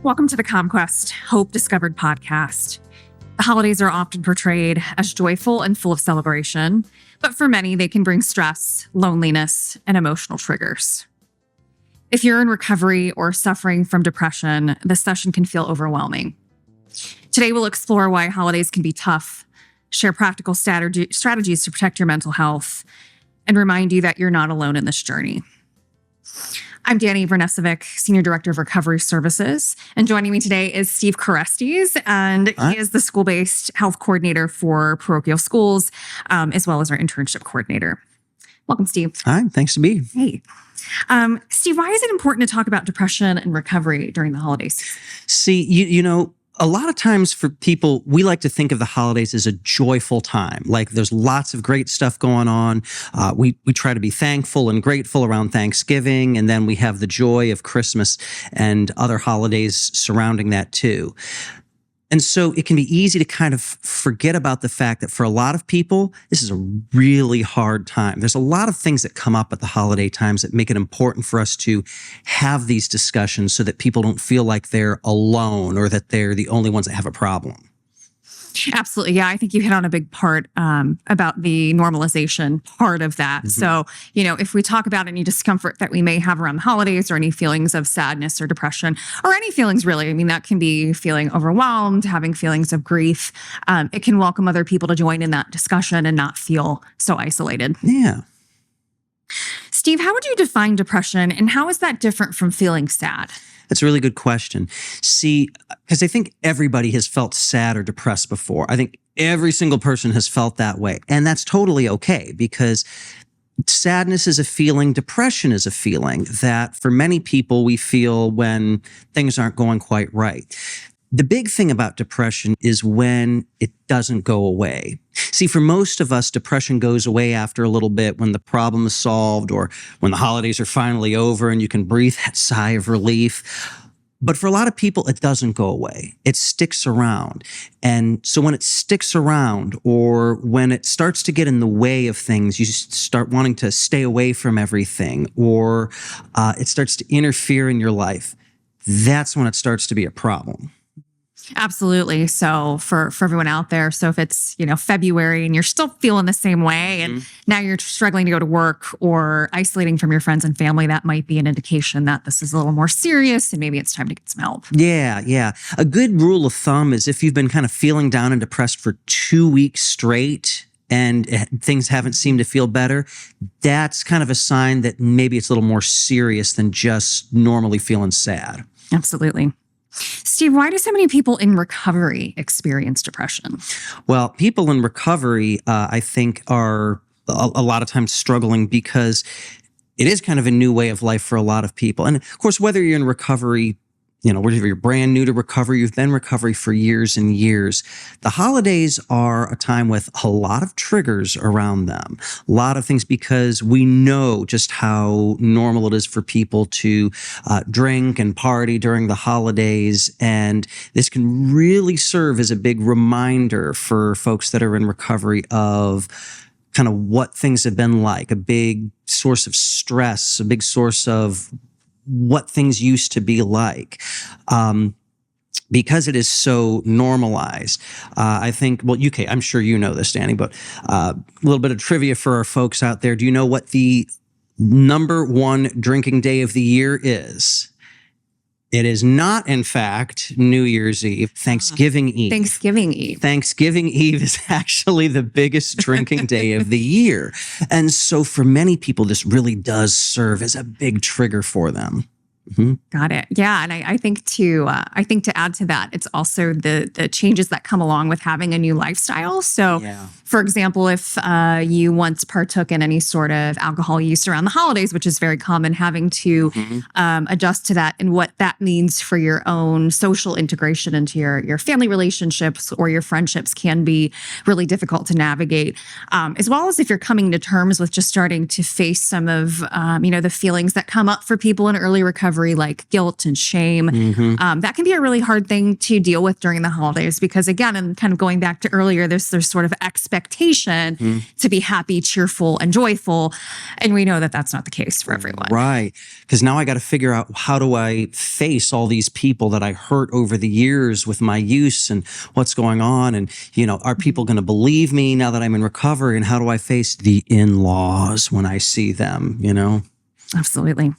Welcome to the CommQuest Hope Discovered Podcast. The holidays are often portrayed as joyful and full of celebration, but for many, they can bring stress, loneliness, and emotional triggers. If you're in recovery or suffering from depression, this session can feel overwhelming. Today, we'll explore why holidays can be tough, share practical strategies to protect your mental health, and remind you that you're not alone in this journey. I'm Danijela Vranesevic, Senior Director of Recovery Services, and joining me today is Steve Kerestes, and he is the school-based health coordinator for parochial schools, as well as our internship coordinator. Welcome, Steve. Hi, thanks to be. Hey. Steve, why is it important to talk about depression and recovery during the holidays? See, you know, a lot of times for people, we like to think of the holidays as a joyful time. Like there's lots of great stuff going on. We try to be thankful and grateful around Thanksgiving, and then we have the joy of Christmas and other holidays surrounding that too. And so it can be easy to kind of forget about the fact that for a lot of people, this is a really hard time. There's a lot of things that come up at the holiday times that make it important for us to have these discussions so that people don't feel like they're alone or that they're the only ones that have a problem. Absolutely. Yeah, I think you hit on a big part about the normalization part of that. Mm-hmm. So, if we talk about any discomfort that we may have around the holidays or any feelings of sadness or depression or any feelings really, that can be feeling overwhelmed, having feelings of grief. It can welcome other people to join in that discussion and not feel so isolated. Yeah. Steve, how would you define depression and how is that different from feeling sad? That's a really good question. See, because I think everybody has felt sad or depressed before. I think every single person has felt that way. And that's totally okay because sadness is a feeling, depression is a feeling that for many people we feel when things aren't going quite right. The big thing about depression is when it doesn't go away. See, for most of us, depression goes away after a little bit when the problem is solved or when the holidays are finally over and you can breathe that sigh of relief. But for a lot of people, it doesn't go away. It sticks around. And so when it sticks around or when it starts to get in the way of things, you start wanting to stay away from everything or it starts to interfere in your life. That's when it starts to be a problem. Absolutely. So for everyone out there, so if it's, February and you're still feeling the same way and now you're struggling to go to work or isolating from your friends and family, that might be an indication that this is a little more serious and maybe it's time to get some help. Yeah. A good rule of thumb is if you've been kind of feeling down and depressed for 2 weeks straight and things haven't seemed to feel better, that's kind of a sign that maybe it's a little more serious than just normally feeling sad. Absolutely. Steve, why do so many people in recovery experience depression? Well, people in recovery, I think, are a lot of times struggling because it is kind of a new way of life for a lot of people. And of course, whether you're in recovery, whether you're brand new to recovery, you've been in recovery for years and years, the holidays are a time with a lot of triggers around them, a lot of things because we know just how normal it is for people to drink and party during the holidays. And this can really serve as a big reminder for folks that are in recovery of kind of what things have been like, a big source of stress, a big source of what things used to be like. Because it is so normalized, I think, I'm sure you know this, Danny, but a little bit of trivia for our folks out there. Do you know what the number one drinking day of the year is? It is not, in fact, New Year's Eve, Thanksgiving Eve. Thanksgiving Eve. Thanksgiving Eve is actually the biggest drinking day of the year. And so for many people, this really does serve as a big trigger for them. Mm-hmm. Got it. Yeah. And I think to add to that, it's also the changes that come along with having a new lifestyle. So for example, if you once partook in any sort of alcohol use around the holidays, which is very common, having to adjust to that and what that means for your own social integration into your family relationships or your friendships can be really difficult to navigate. As well as if you're coming to terms with just starting to face some of, the feelings that come up for people in early recovery recovery, like guilt and shame. That can be a really hard thing to deal with during the holidays because, again, and kind of going back to earlier, there's sort of expectation to be happy, cheerful, and joyful. And we know that that's not the case for everyone. Right. Because now I got to figure out, how do I face all these people that I hurt over the years with my use and what's going on? And, are people going to believe me now that I'm in recovery? And how do I face the in-laws when I see them, Absolutely.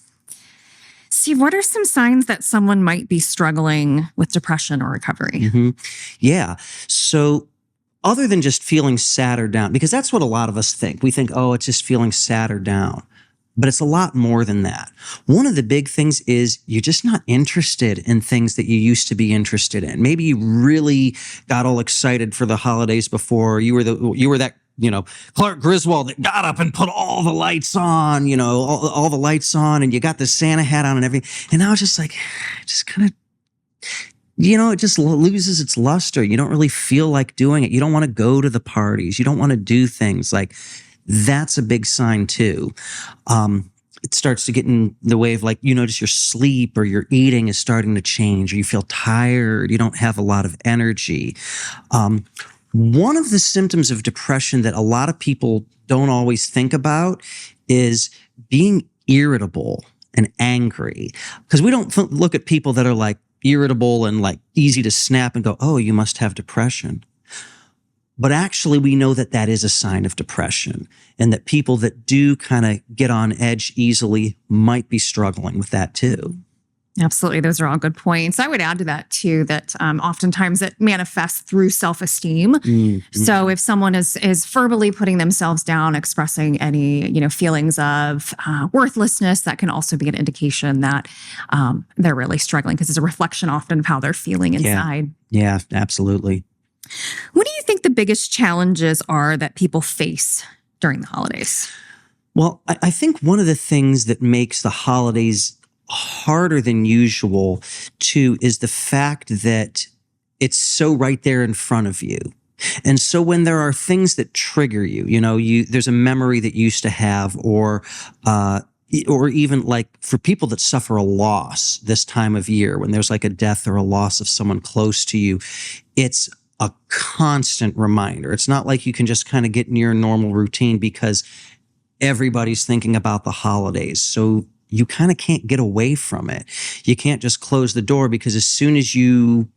Steve, what are some signs that someone might be struggling with depression or recovery? Yeah. So other than just feeling sad or down, because that's what a lot of us think. We think, oh, it's just feeling sad or down. But it's a lot more than that. One of the big things is you're just not interested in things that you used to be interested in. Maybe you really got all excited for the holidays before. You were that Clark Griswold that got up and put all the lights on, all the lights on, and you got the Santa hat on and everything. And now it's just like, it just loses its luster. You don't really feel like doing it. You don't want to go to the parties. You don't want to do things like. That's a big sign too. It starts to get in the way of you notice your sleep or your eating is starting to change, or you feel tired. You don't have a lot of energy. One of the symptoms of depression that a lot of people don't always think about is being irritable and angry. Because we don't look at people that are irritable and easy to snap and go, oh, you must have depression. But actually, we know that that is a sign of depression, and that people that do kind of get on edge easily might be struggling with that too. Absolutely. Those are all good points. I would add to that too, that oftentimes it manifests through self-esteem. So if someone is verbally putting themselves down, expressing any, feelings of worthlessness, that can also be an indication that they're really struggling, because it's a reflection often of how they're feeling inside. Yeah, absolutely. What do you think the biggest challenges are that people face during the holidays? Well, I think one of the things that makes the holidays harder than usual, too, is the fact that it's so right there in front of you. And so when there are things that trigger you, there's a memory that you used to have, or even for people that suffer a loss this time of year, when there's a death or a loss of someone close to you, it's a constant reminder. It's not like you can just kind of get in your normal routine because everybody's thinking about the holidays. So you kind of can't get away from it. You can't just close the door, because as soon as you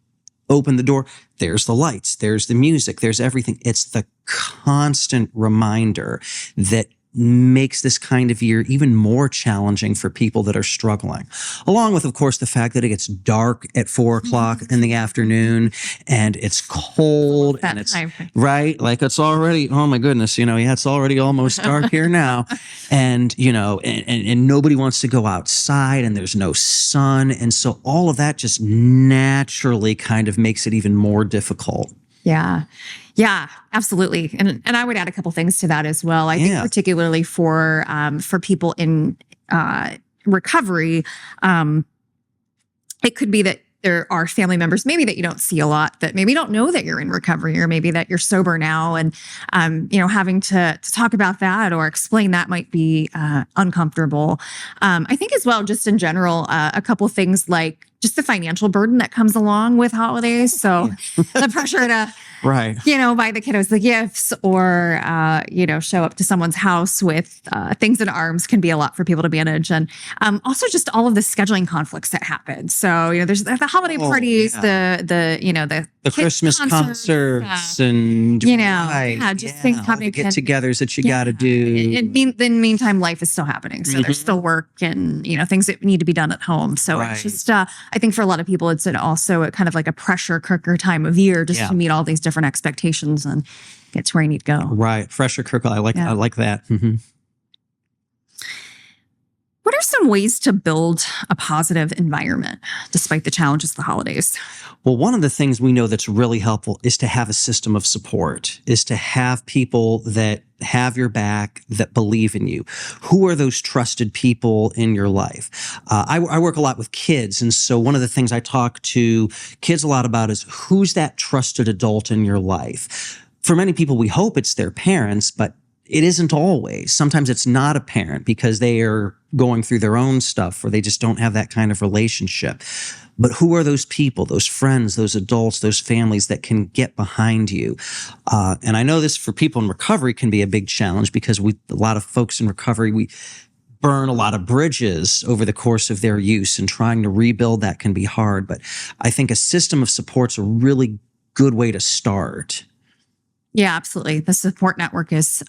open the door, there's the lights, there's the music, there's everything. It's the constant reminder that makes this kind of year even more challenging for people that are struggling. Along with, of course, the fact that it gets dark at 4:00 in the afternoon, and it's cold, and it's right. It's already, oh my goodness, it's already almost dark here now. And, and nobody wants to go outside, and there's no sun. And so all of that just naturally kind of makes it even more difficult. Yeah, absolutely. And I would add a couple things to that as well. I think particularly for people in recovery, it could be that there are family members maybe that you don't see a lot, that maybe don't know that you're in recovery, or maybe that you're sober now, and having to talk about that or explain that might be uncomfortable. I think as well, just in general, a couple things like just the financial burden that comes along with holidays. So the pressure to right, buy the kiddos the gifts, or show up to someone's house with things in arms can be a lot for people to manage, and also just all of the scheduling conflicts that happen. So there's the holiday parties, the Christmas concerts, and things happening, get-togethers that you got to do. In the meantime, life is still happening, so there's still work and things that need to be done at home. So it's just I think for a lot of people, it's also kind of like a pressure cooker time of year, just to meet all these different expectations and get to where you need to go. Right. Pressure cooker. I like that. Mm-hmm. What are some ways to build a positive environment despite the challenges of the holidays? Well, one of the things we know that's really helpful is to have a system of support, is to have people that have your back, that believe in you. Who are those trusted people in your life? I work a lot with kids, and so one of the things I talk to kids a lot about is, who's that trusted adult in your life? For many people, we hope it's their parents, but it isn't always. Sometimes it's not apparent because they are going through their own stuff or they just don't have that kind of relationship. But who are those people, those friends, those adults, those families that can get behind you? And I know this for people in recovery can be a big challenge because a lot of folks in recovery, we burn a lot of bridges over the course of their use, and trying to rebuild that can be hard. But I think a system of support's a really good way to start. Yeah, absolutely. The support network is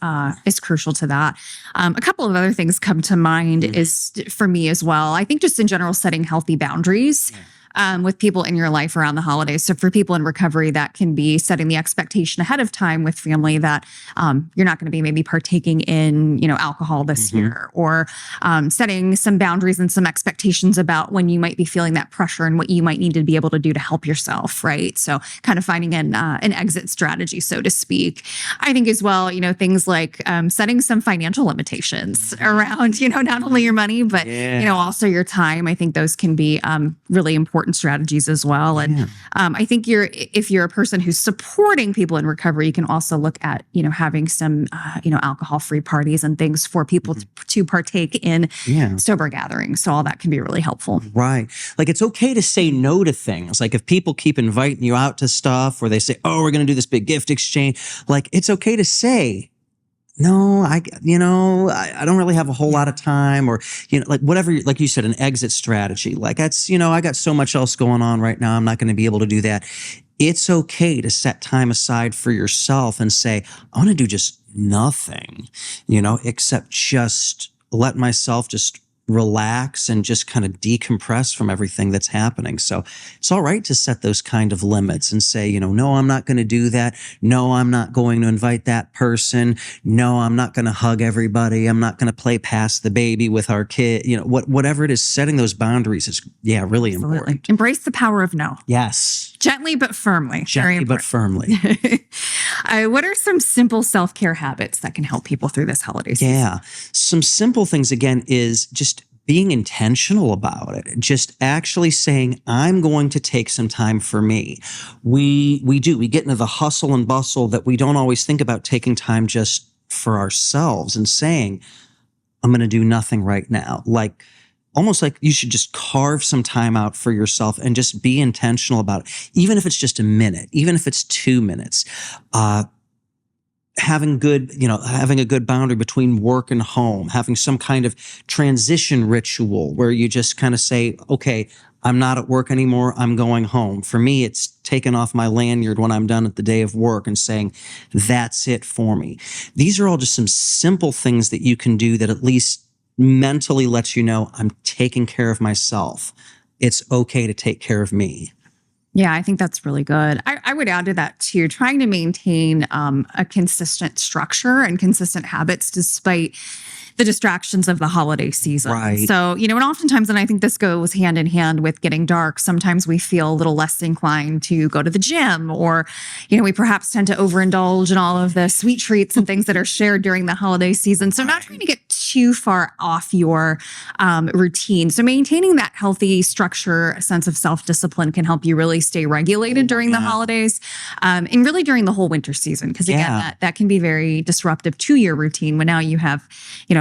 crucial to that. A couple of other things come to mind is for me as well. I think just in general, setting healthy boundaries with people in your life around the holidays. So for people in recovery, that can be setting the expectation ahead of time with family that you're not going to be maybe partaking in, alcohol this year, or setting some boundaries and some expectations about when you might be feeling that pressure and what you might need to be able to do to help yourself, right? So kind of finding an exit strategy, so to speak. I think as well, things like setting some financial limitations around, not only your money, but, also your time. I think those can be really important strategies as well. And I think if you're a person who's supporting people in recovery, you can also look at, having some, alcohol-free parties and things for people to partake in sober gatherings. So all that can be really helpful. Right. Like it's okay to say no to things. Like if people keep inviting you out to stuff, or they say, oh, we're going to do this big gift exchange. Like it's okay to say, no, I don't really have a whole lot of time, or, like whatever, like you said, an exit strategy. Like that's, I got so much else going on right now. I'm not going to be able to do that. It's okay to set time aside for yourself and say, I want to do just nothing, except just let myself just relax and just kind of decompress from everything that's happening. So it's all right to set those kind of limits and say, no, I'm not going to do that. No, I'm not going to invite that person. No, I'm not going to hug everybody. I'm not going to play pass the baby with our kid. Whatever it is, setting those boundaries is, really important. Embrace the power of no. Yes. Gently but firmly. Gently but firmly. What are some simple self-care habits that can help people through this holiday season? Yeah. Some simple things, again, is just being intentional about it. Just actually saying, I'm going to take some time for me. We get into the hustle and bustle that we don't always think about taking time just for ourselves and saying, I'm going to do nothing right now. Almost like you should just carve some time out for yourself and just be intentional about it. Even if it's just a minute, even if it's 2 minutes, having a good boundary between work and home, having some kind of transition ritual where you just kind of say, okay, I'm not at work anymore. I'm going home. For me, it's taking off my lanyard when I'm done at the day of work and saying, that's it for me. These are all just some simple things that you can do that at least mentally lets you know I'm taking care of myself. It's okay to take care of me. Yeah, I think that's really good. I would add to that too, trying to maintain a consistent structure and consistent habits despite the distractions of the holiday season. Right. So, and oftentimes, and I think this goes hand in hand with getting dark, sometimes we feel a little less inclined to go to the gym, or, we perhaps tend to overindulge in all of the sweet treats and things that are shared during the holiday season. So not trying to get too far off your routine. So maintaining that healthy structure, a sense of self-discipline can help you really stay regulated during the holidays and really during the whole winter season. Because again, that can be very disruptive to your routine when now you have,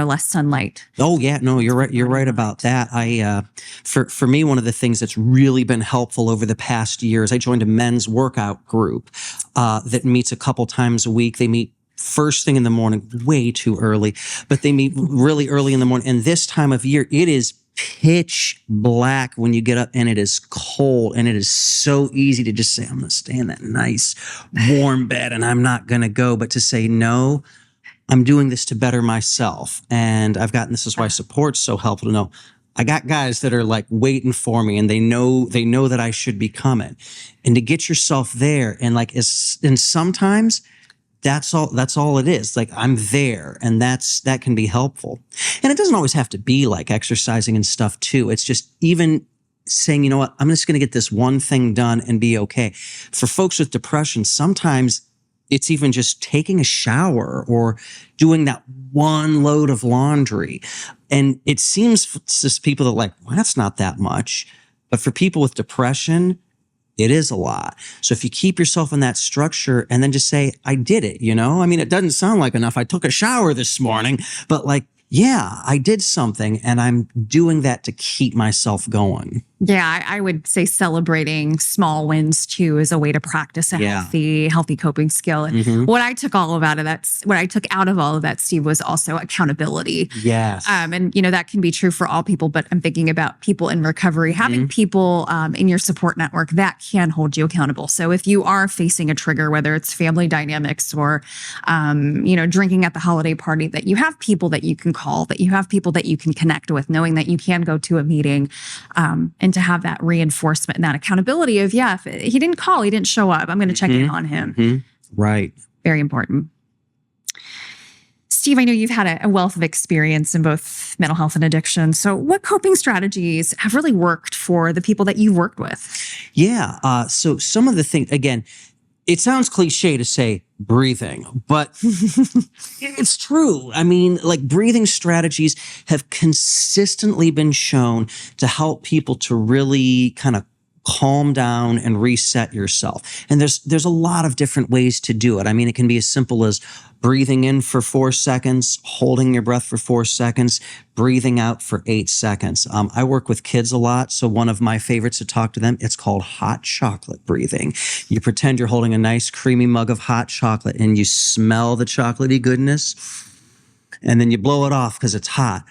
less sunlight. Oh yeah, no, you're right. You're right about that. For me, one of the things that's really been helpful over the past years, I joined a men's workout group that meets a couple times a week. They meet first thing in the morning, way too early, but they meet really early in the morning. And this time of year, it is pitch black when you get up, and it is cold, and it is so easy to just say, I'm going to stay in that nice warm bed and I'm not going to go. But to say, no, I'm doing this to better myself. And I've gotten, this is why support's so helpful to know. I got guys that are like waiting for me, and they know that I should be coming. And to get yourself there, and and sometimes that's all it is. Like, I'm there, and that can be helpful. And it doesn't always have to be like exercising and stuff too. It's just even saying, you know what, I'm just going to get this one thing done and be okay. For folks with depression, sometimes it's even just taking a shower or doing that one load of laundry. And it seems to people that well, that's not that much. But for people with depression, It is a lot. So if you keep yourself in that structure and then just say, I did it, I mean, it doesn't sound like enough. I took a shower this morning, but like, yeah, I did something and I'm doing that to keep myself going. Yeah, I would say celebrating small wins too is a way to practice a healthy coping skill. And what I took out of all of that, Steve, was also accountability. Yes. And that can be true for all people, but I'm thinking about people in recovery, having people in your support network that can hold you accountable. So if you are facing a trigger, whether it's family dynamics or, drinking at the holiday party, that you have people that you can call, that you have people that you can connect with, knowing that you can go to a meeting, and to have that reinforcement and that accountability of, if he didn't call, he didn't show up, I'm going to check in on him. Right. Very important. Steve, I know you've had a wealth of experience in both mental health and addiction. So what coping strategies have really worked for the people that you've worked with? Yeah. So some of the things, again, it sounds cliche to say breathing, but it's true. I mean, like breathing strategies have consistently been shown to help people to really kind of calm down and reset yourself. And there's a lot of different ways to do it. I mean, it can be as simple as breathing in for 4 seconds, holding your breath for 4 seconds, breathing out for 8 seconds. I work with kids a lot, so one of my favorites to talk to them, it's called hot chocolate breathing. You pretend you're holding a nice creamy mug of hot chocolate and you smell the chocolatey goodness, and then you blow it off because it's hot.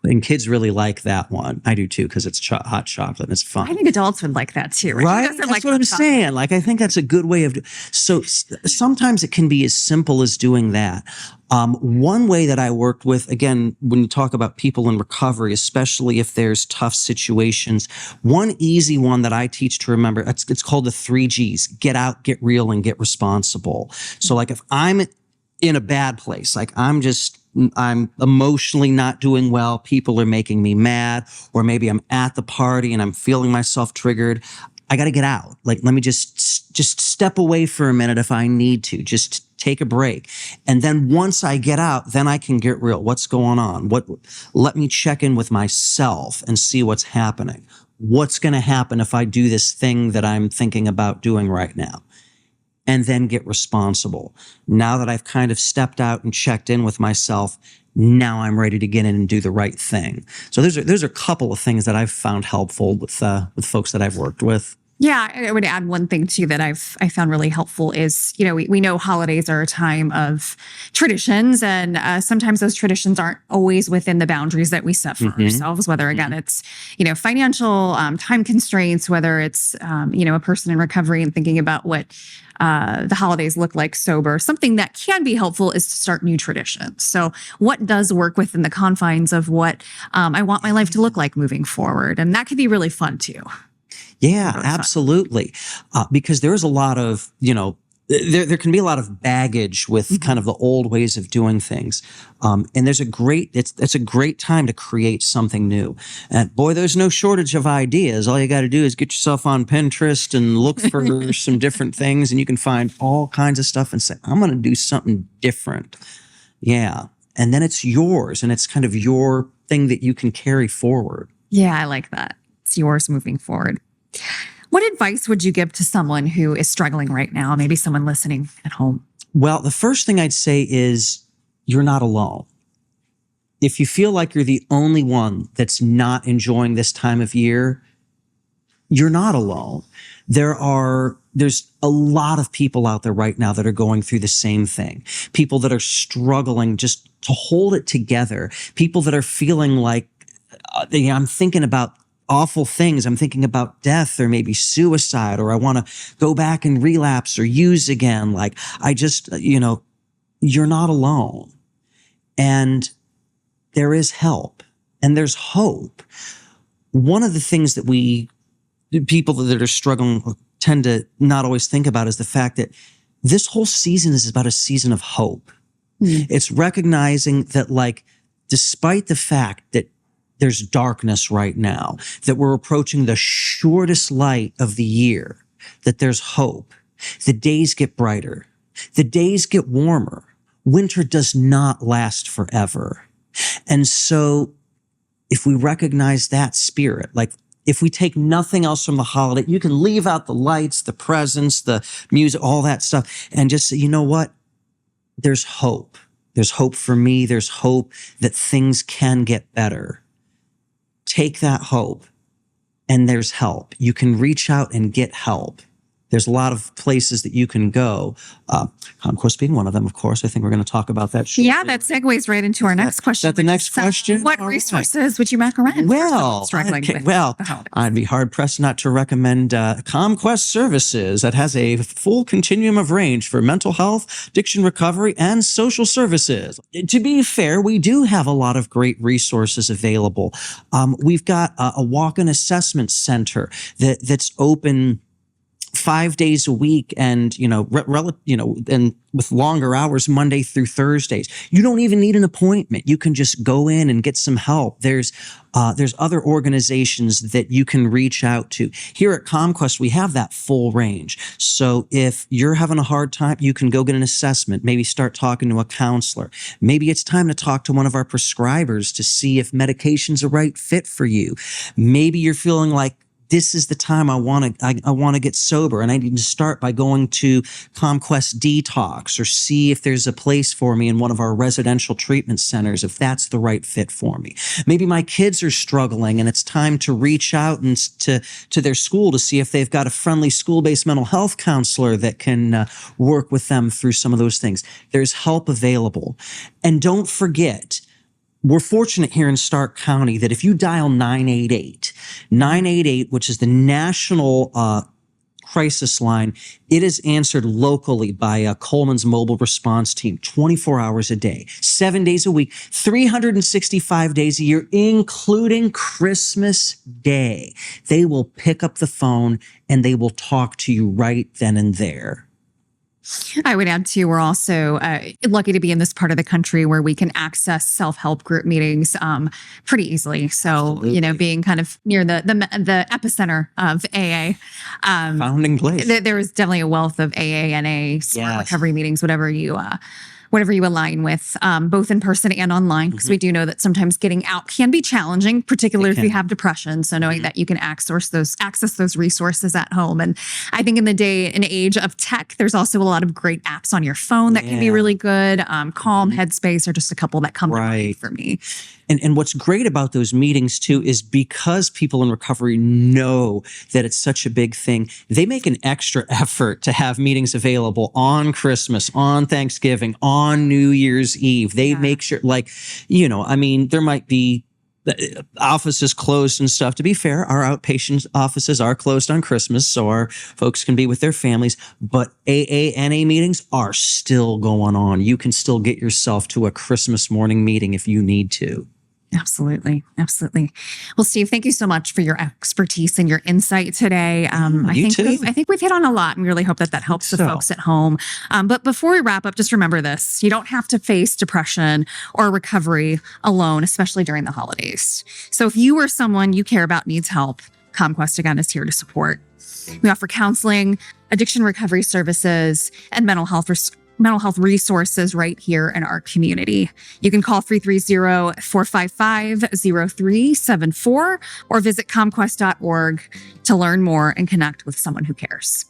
And kids really like that one. I do too, because it's hot chocolate and it's fun. I think adults would like that too, right? That's what I'm saying. Like, I think that's a good way of so sometimes it can be as simple as doing that. One way that I worked with, again, when you talk about people in recovery, especially if there's tough situations, one easy one that I teach to remember, it's called the 3 Gs: get out, get real, and get responsible. So like if I'm in a bad place, like I'm emotionally not doing well, people are making me mad, or maybe I'm at the party and I'm feeling myself triggered, I got to get out. Like, let me just step away for a minute if I need to, just take a break. And then once I get out, then I can get real. What's going on? Let me check in with myself and see what's happening. What's going to happen if I do this thing that I'm thinking about doing right now? And then get responsible. Now that I've kind of stepped out and checked in with myself, now I'm ready to get in and do the right thing. So there's a couple of things that I've found helpful with folks that I've worked with. Yeah, I would add one thing too that I found really helpful is, we know holidays are a time of traditions, and sometimes those traditions aren't always within the boundaries that we set for ourselves, whether again it's, financial, time constraints, whether it's, a person in recovery and thinking about what the holidays look like sober. Something that can be helpful is to start new traditions. So what does work within the confines of what I want my life to look like moving forward? And that could be really fun too. Yeah, absolutely. Because there is a lot of, there can be a lot of baggage with kind of the old ways of doing things. And it's a great time to create something new. And boy, there's no shortage of ideas. All you got to do is get yourself on Pinterest and look for some different things, and you can find all kinds of stuff and say, I'm going to do something different. Yeah. And then it's yours, and it's kind of your thing that you can carry forward. Yeah, I like that. It's yours moving forward. What advice would you give to someone who is struggling right now? Maybe someone listening at home. Well, the first thing I'd say is you're not alone. If you feel like you're the only one that's not enjoying this time of year, you're not alone. There's a lot of people out there right now that are going through the same thing. People that are struggling just to hold it together. People that are feeling like, I'm thinking about awful things. I'm thinking about death or maybe suicide, or I want to go back and relapse or use again. Like, you're not alone. And there is help and there's hope. One of the things that people that are struggling tend to not always think about is the fact that this whole season is about a season of hope. It's recognizing that, like, despite the fact that there's darkness right now, that we're approaching the shortest light of the year, that there's hope. The days get brighter. The days get warmer. Winter does not last forever. And so if we recognize that spirit, like, if we take nothing else from the holiday, you can leave out the lights, the presents, the music, all that stuff, and just say, you know what? There's hope. There's hope for me. There's hope that things can get better. Take that hope, and there's help. You can reach out and get help. There's a lot of places that you can go. CommQuest being one of them, of course. I think we're going to talk about that shortly. Yeah, that segues right into our next question. Is that the next question? What resources would you recommend? Well, I'd be hard-pressed not to recommend CommQuest Services. That has a full continuum of range for mental health, addiction recovery, and social services. To be fair, we do have a lot of great resources available. We've got a walk-in assessment center that's open 5 days a week, and and with longer hours Monday through Thursdays. You don't even need an appointment. You can just go in and get some help. There's other organizations that you can reach out to. Here at CommQuest, we have that full range. So if you're having a hard time, you can go get an assessment, maybe start talking to a counselor. Maybe it's time to talk to one of our prescribers to see if medication's a right fit for you. Maybe you're feeling like, this is the time I want to get sober, and I need to start by going to CommQuest Detox or see if there's a place for me in one of our residential treatment centers, if that's the right fit for me. Maybe my kids are struggling and it's time to reach out and to their school to see if they've got a friendly school-based mental health counselor that can work with them through some of those things. There's help available. And don't forget, we're fortunate here in Stark County that if you dial 988, which is the national crisis line, it is answered locally by Coleman's mobile response team 24 hours a day, 7 days a week, 365 days a year, including Christmas Day. They will pick up the phone and they will talk to you right then and there. I would add too, we're also lucky to be in this part of the country where we can access self-help group meetings pretty easily. So, Absolutely. Being kind of near the epicenter of AA, Founding place. There is definitely a wealth of AA, NA, smart recovery meetings, whatever you align with, both in person and online, because we do know that sometimes getting out can be challenging, particularly if you have depression. So knowing that you can access those resources at home. And I think in the day and age of tech, there's also a lot of great apps on your phone that can be really good. Calm, Headspace are just a couple that come to mind for me. And what's great about those meetings too is because people in recovery know that it's such a big thing, they make an extra effort to have meetings available on Christmas, on Thanksgiving, on New Year's Eve. They make sure, there might be offices closed and stuff. To be fair, our outpatient offices are closed on Christmas, so our folks can be with their families, but AA, NA meetings are still going on. You can still get yourself to a Christmas morning meeting if you need to. Absolutely. Absolutely. Well, Steve, thank you so much for your expertise and your insight today. I think we've hit on a lot and really hope that helps the folks at home. But before we wrap up, just remember this. You don't have to face depression or recovery alone, especially during the holidays. So if you or someone you care about needs help, CommQuest again is here to support. We offer counseling, addiction recovery services, and mental health resources right here in our community. You can call 330-455-0374 or visit CommQuest.org to learn more and connect with someone who cares.